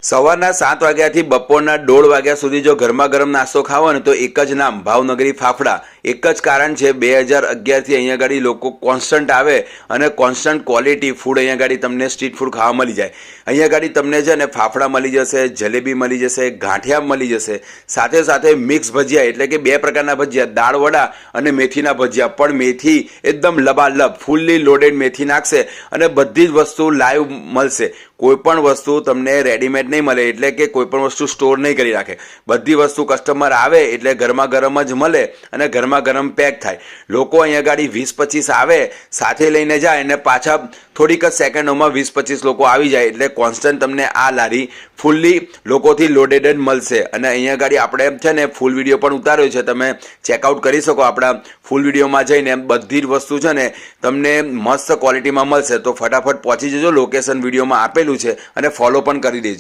સવારના 7 વાગ્યાથી બપોરના 1:30 વાગ્યા સુધી જો ગરમા ગરમ નાસ્તો ખાવો ને તો એક જ નામ ભાવનગરી ફાફડા. એક જ કારણ છે 2011થી અહીંયા ગાડી લોકો કોન્સ્ટન્ટ આવે અને કોન્સ્ટન્ટ ક્વોલિટી ફૂડ અહીંયા ગાડી તમને સ્ટ્રીટ ફૂડ ખાવા મળી જાય. અહીંયા ગાડી તમને છે ને ફાફડા મળી જશે, જલેબી મળી જશે, ગાંઠિયા મળી જશે, સાથે સાથે મિક્સ ભજીયા એટલે કે બે પ્રકારના ભજીયા, દાળ વડા અને મેથીના ભજીયા. પણ મેથી એકદમ લબાલબ ફૂલ્લી લોડેડ મેથી નાખશે અને બધી જ વસ્તુ લાઈવ મળશે. કોઈ પણ વસ્તુ તમને રેડીમેડ નહીં મળે, એટલે કે કોઈ પણ વસ્તુ સ્ટોર નહીં કરી રાખે. બધી વસ્તુ કસ્ટમર આવે એટલે ગરમા ગરમ જ મળે અને ગરમા ગરમ પેક થાય. લોકો અહીંયા ગાડી 20-25 આવે સાથે લઈને જાય અને પાછા થોડીક જ સેકન્ડોમાં 20-25 લોકો આવી જાય. એટલે કોન્સ્ટન્ટ તમને આ લારી ફૂલ્લી લોકોથી લોડેડ જ મળશે. અને અહીંયા ગાડી આપણે છે ને ફૂલ વિડીયો પણ ઉતાર્યો છે, તમે ચેકઆઉટ કરી શકો આપણા ફૂલ વિડીયોમાં જઈને. બધી જ વસ્તુ છે ને તમને મસ્ત ક્વોલિટીમાં મળશે. તો ફટાફટ પહોંચી જજો, લોકેશન વિડીયોમાં આપેલું છે અને ફોલો પણ કરી દેજો.